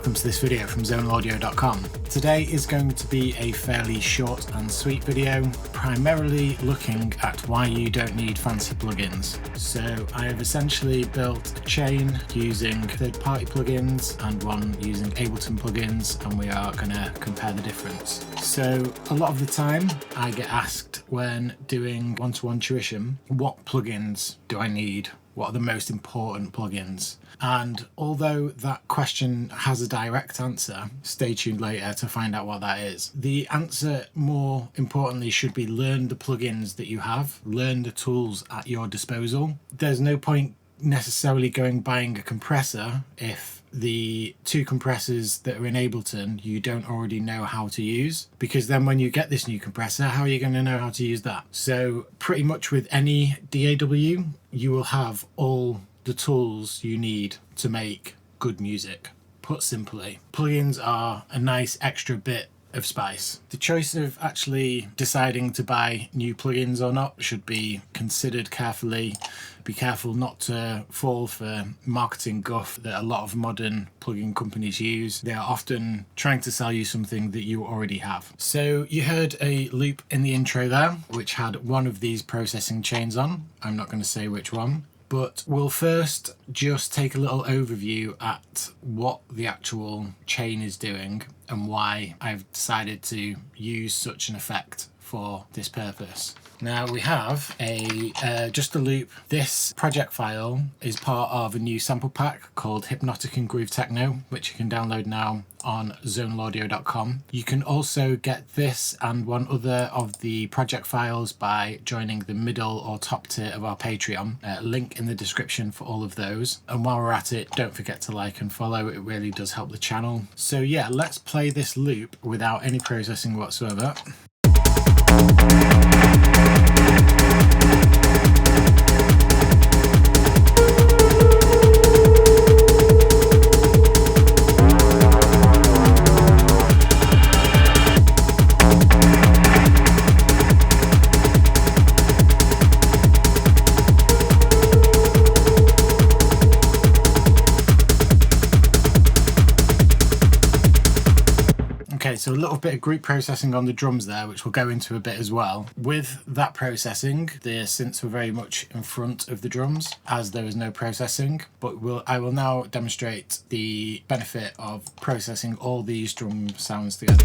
welcome to this video from zoneaudio.com. Today is going to be a fairly short and sweet video, primarily looking at why you don't need fancy plugins. So I have essentially built a chain using third-party plugins and one using Ableton plugins, and we are going to compare the difference. So a lot of the time I get asked when doing one-to-one tuition, what plugins do I need? What are the most important plugins? And although that question has a direct answer, stay tuned later to find out what that is. The answer, more importantly, should be learn the plugins that you have, learn the tools at your disposal. There's no point necessarily buying a compressor if the two compressors that are in Ableton you don't already know how to use, because then when you get this new compressor, how are you going to know how to use that? So pretty much with any DAW, you will have all the tools you need to make good music. Put simply, plugins are a nice extra bit of spice. The choice of actually deciding to buy new plugins or not should be considered carefully. Be careful not to fall for marketing guff that a lot of modern plugin companies use. They are often trying to sell you something that you already have. So you heard a loop in the intro there, which had one of these processing chains on. I'm not going to say which one. But we'll first just take a little overview at what the actual chain is doing and why I've decided to use such an effect for this purpose. Now we have just a loop. This project file is part of a new sample pack called Hypnotic and Groove Techno, which you can download now on zoneaudio.com. You can also get this and one other of the project files by joining the middle or top tier of our Patreon. Link in the description for all of those. And while we're at it, don't forget to like and follow. It really does help the channel. So yeah, let's play this loop without any processing whatsoever. Okay, so a little bit of group processing on the drums there, which we'll go into a bit as well. With that processing, the synths were very much in front of the drums as there was no processing, but I will now demonstrate the benefit of processing all these drum sounds together.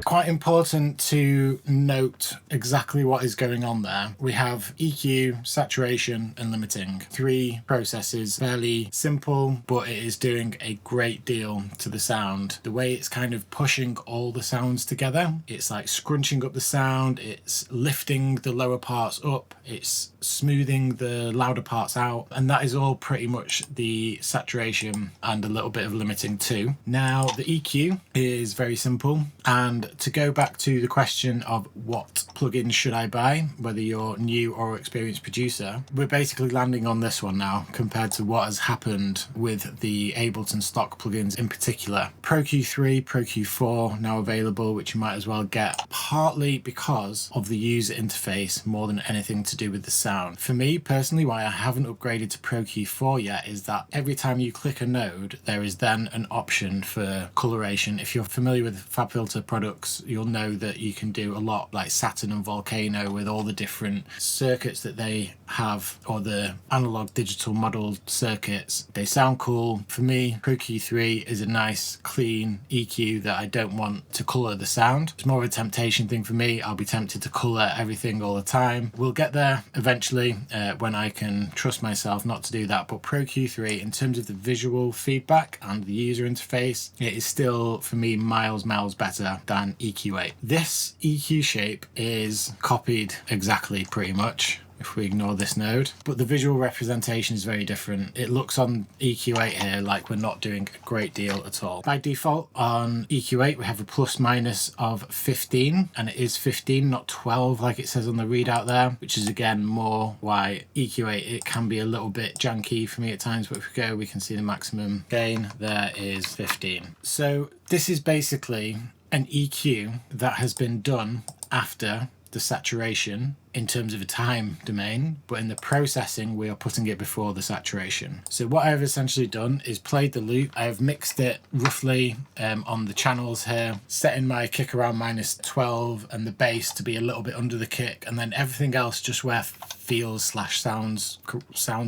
Quite important to note exactly what is going on there. We have EQ, saturation and limiting. Three processes, fairly simple, but it is doing a great deal to the sound. The way it's kind of pushing all the sounds together, it's like scrunching up the sound, it's lifting the lower parts up, it's smoothing the louder parts out, and that is all pretty much the saturation and a little bit of limiting too. Now the EQ is very simple, and to go back to the question of what plugins should I buy, whether you're new or experienced producer, we're basically landing on this one now compared to what has happened with the Ableton stock plugins in particular. Pro Q3, Pro Q4 now available, which you might as well get, partly because of the user interface more than anything to do with the sound. For me personally, why I haven't upgraded to Pro Q4 yet is that every time you click a node, there is then an option for coloration. If you're familiar with FabFilter products, you'll know that you can do a lot like Saturn and Volcano with all the different circuits that they have, or the analog digital model circuits. They sound cool. For me, Pro Q3 is a nice clean EQ that I don't want to colour the sound. It's more of a temptation thing for me. I'll be tempted to colour everything all the time. We'll get there eventually when I can trust myself not to do that, but Pro Q3, in terms of the visual feedback and the user interface, it is still for me miles better than EQ8. This EQ shape is copied exactly pretty much. if we ignore this node. But the visual representation is very different. It looks on EQ8 here like we're not doing a great deal at all. By default on EQ8 we have a plus minus of 15, and it is 15 not 12 like it says on the readout there, which is again more why EQ8 it can be a little bit janky for me at times, but if we go we can see the maximum gain there is 15. So this is basically an EQ that has been done after the saturation in terms of a time domain, but in the processing we are putting it before the saturation. So what I've essentially done is played the loop. I have mixed it roughly on the channels here, setting my kick around minus 12 and the bass to be a little bit under the kick, and then everything else just where feels slash sounds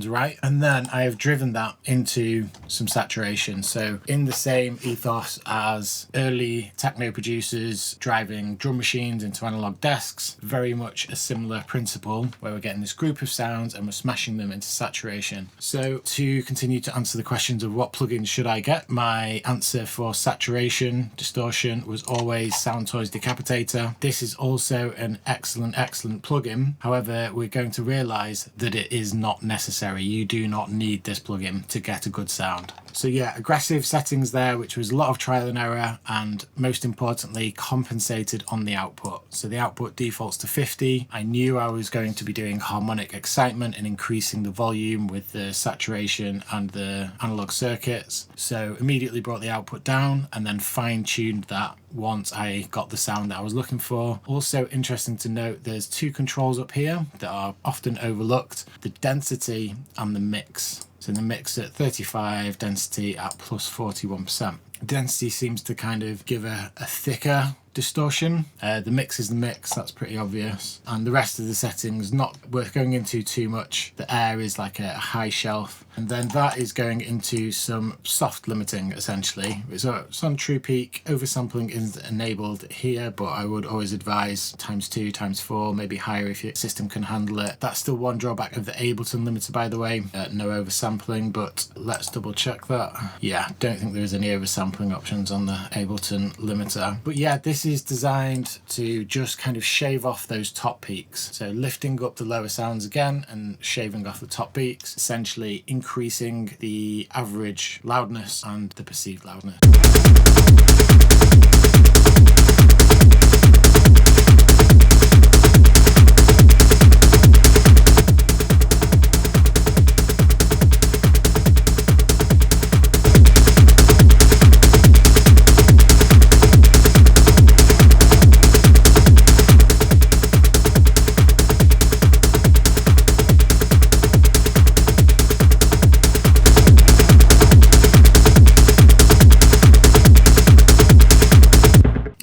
right. And then I have driven that into some saturation. So in the same ethos as early techno producers driving drum machines into analog desks, very much a similar principle where we're getting this group of sounds and we're smashing them into saturation. So to continue to answer the questions of what plugins should I get, my answer for saturation distortion was always Soundtoys Decapitator. This is also an excellent plugin. However, we're going to realize that it is not necessary. You do not need this plugin to get a good sound. So yeah, aggressive settings there, which was a lot of trial and error, and most importantly compensated on the output. So the output defaults to 50. I knew I was going to be doing harmonic excitement and increasing the volume with the saturation and the analog circuits, so immediately brought the output down and then fine-tuned that once I got the sound that I was looking for. Also interesting to note, there's two controls up here that are often overlooked: the density and the mix. So the mix at 35, density at plus 41%. Density seems to kind of give a thicker distortion. The mix is the mix, that's pretty obvious. And the rest of the settings, not worth going into too much. The air is like a high shelf. And then that is going into some soft limiting, essentially. So it's on true peak. Oversampling is enabled here, but I would always advise ×2, ×4, maybe higher if your system can handle it. That's still one drawback of the Ableton limiter, by the way. No oversampling, but let's double check that. Yeah, don't think there is any oversampling options on the Ableton limiter. But yeah, this is designed to just kind of shave off those top peaks. So lifting up the lower sounds again and shaving off the top peaks, essentially increasing the average loudness and the perceived loudness.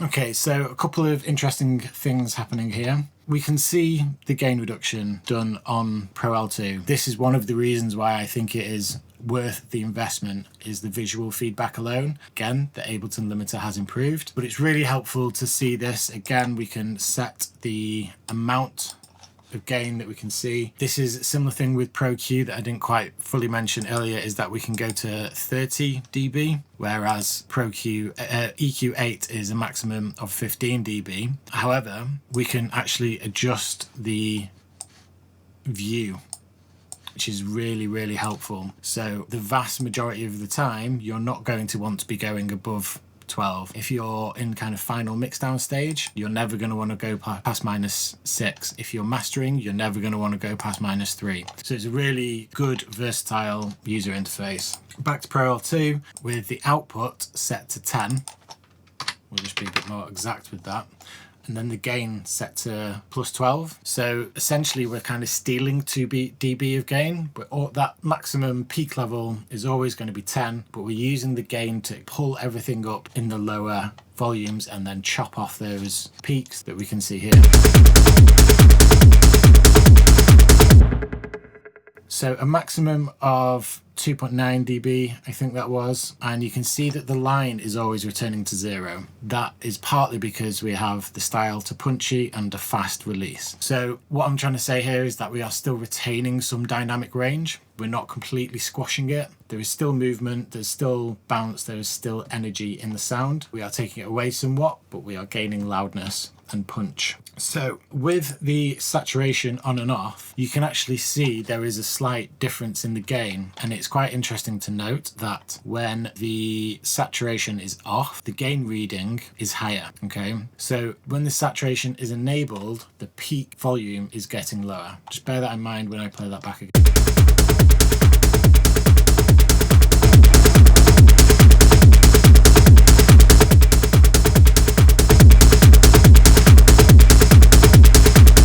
Okay, so a couple of interesting things happening here. We can see the gain reduction done on Pro L2. This is one of the reasons why I think it is worth the investment, is the visual feedback alone. Again, the Ableton limiter has improved, but it's really helpful to see this. Again, we can set the amount of gain that we can see. This is a similar thing with Pro Q that I didn't quite fully mention earlier, is that we can go to 30 dB, whereas Pro Q EQ8 is a maximum of 15 dB. However, we can actually adjust the view, which is really helpful. So the vast majority of the time, you're not going to want to be going above 12. If you're in kind of final mixdown stage, you're never going to want to go past -6. If you're mastering, you're never going to want to go past -3. So it's a really good, versatile user interface. Back to Pro L2 with the output set to 10. We'll just be a bit more exact with that. And then the gain set to +12. So essentially we're kind of stealing 2 dB of gain, but that maximum peak level is always going to be 10, but we're using the gain to pull everything up in the lower volumes and then chop off those peaks that we can see here. So a maximum of 2.9 dB, I think that was, and you can see that the line is always returning to 0. That is partly because we have the style to punchy and a fast release. So what I'm trying to say here is that we are still retaining some dynamic range. We're not completely squashing it. There is still movement, there's still bounce, there is still energy in the sound. We are taking it away somewhat, but we are gaining loudness. and punch. So with the saturation on and off, you can actually see there is a slight difference in the gain, and it's quite interesting to note that when the saturation is off, the gain reading is higher. Okay, so when the saturation is enabled, the peak volume is getting lower. Just bear that in mind when I play that back again.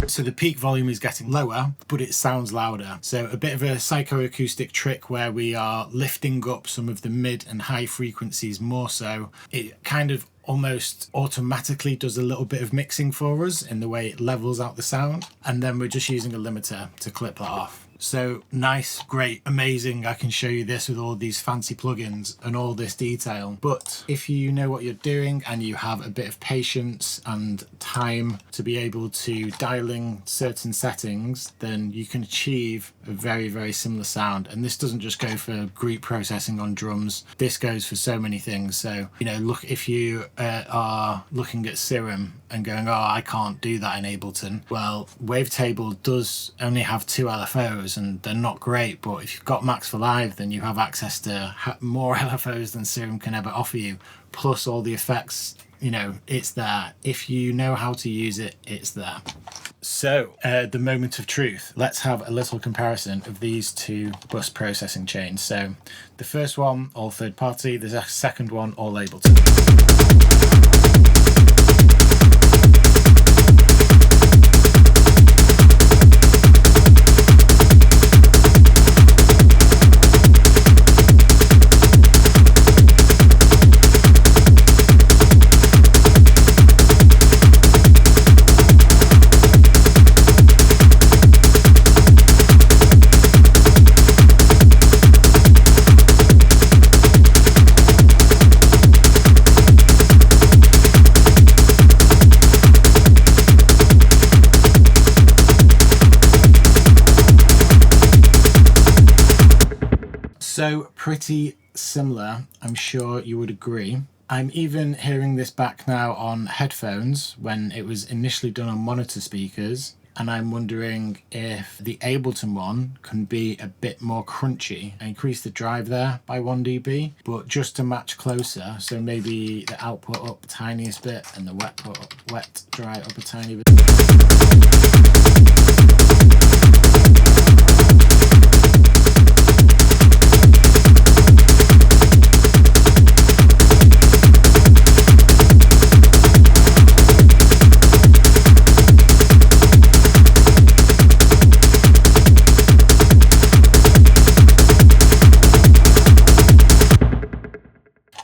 So the peak volume is getting lower, but it sounds louder. So a bit of a psychoacoustic trick where we are lifting up some of the mid and high frequencies more so. It kind of almost automatically does a little bit of mixing for us in the way it levels out the sound. And then we're just using a limiter to clip that off. So nice, great, amazing. I can show you this with all these fancy plugins and all this detail. But if you know what you're doing and you have a bit of patience and time to be able to dial in certain settings, then you can achieve a very, very similar sound. And this doesn't just go for group processing on drums. This goes for so many things. So, you know, look, if you are looking at Serum and going, oh, I can't do that in Ableton. Well, Wavetable does only have 2 LFOs and they're not great, but if you've got Max for Live, then you have access to more LFOs than Serum can ever offer you, plus all the effects. You know, it's there. If you know how to use it, it's there. So the moment of truth, let's have a little comparison of these 2 bus processing chains. So the first one, all third party, the second one, all Ableton. So pretty similar, I'm sure you would agree. I'm even hearing this back now on headphones when it was initially done on monitor speakers, and I'm wondering if the Ableton one can be a bit more crunchy. I increase the drive there by 1 dB, but just to match closer, so maybe the output up the tiniest bit and the wet dry up a tiny bit.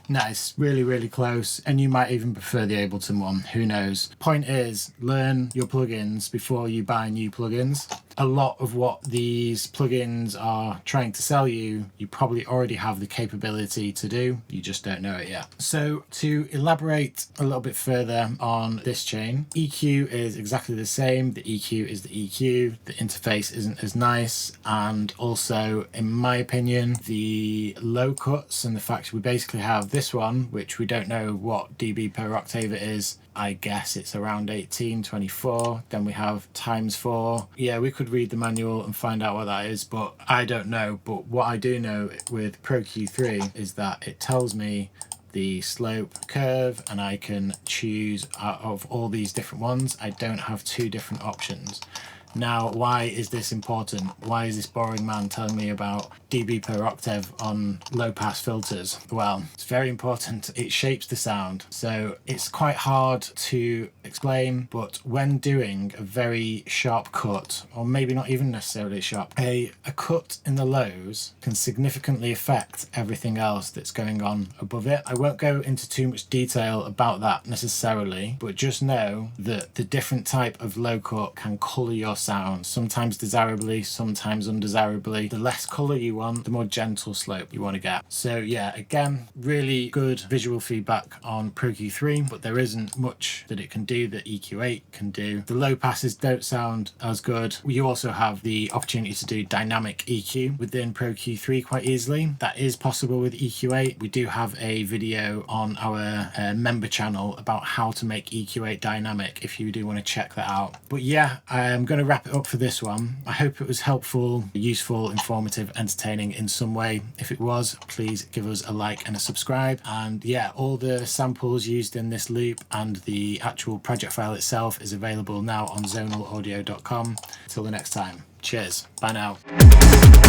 Nice, really, really close. And you might even prefer the Ableton one, who knows? Point is, learn your plugins before you buy new plugins. A lot of what these plugins are trying to sell you, you probably already have the capability to do, you just don't know it yet. So to elaborate a little bit further on this chain, EQ is exactly the same. The EQ is the EQ. The interface isn't as nice. And also, in my opinion, the low cuts and the fact we basically have this one, which we don't know what dB per octave it is. I guess it's around 18, 24. Then we have ×4. Yeah, we could read the manual and find out what that is, but I don't know. But what I do know with Pro Q3 is that it tells me the slope curve, and I can choose out of all these different ones. I don't have 2 different options. Now, why is this important? Why is this boring man telling me about dB per octave on low pass filters? Well, it's very important. It shapes the sound. So it's quite hard to explain, but when doing a very sharp cut, or maybe not even necessarily sharp, a cut in the lows can significantly affect everything else that's going on above it. I won't go into too much detail about that necessarily, but just know that the different type of low cut can colour your sound, sometimes desirably, sometimes undesirably. The less colour you want, the more gentle slope you want to get. So yeah, again, really good visual feedback on Pro Q3, but there isn't much that it can do that EQ8 can do. The low passes don't sound as good. You also have the opportunity to do dynamic EQ within Pro Q3 quite easily. That is possible with EQ8. We do have a video on our member channel about how to make EQ8 dynamic if you do want to check that out. But yeah, I'm going to wrap it up for this one. I hope it was helpful, useful, informative, entertaining in some way. If it was, please give us a like and a subscribe. And yeah, all the samples used in this loop and the actual project file itself is available now on zonalaudio.com. Until the next time, cheers, bye now.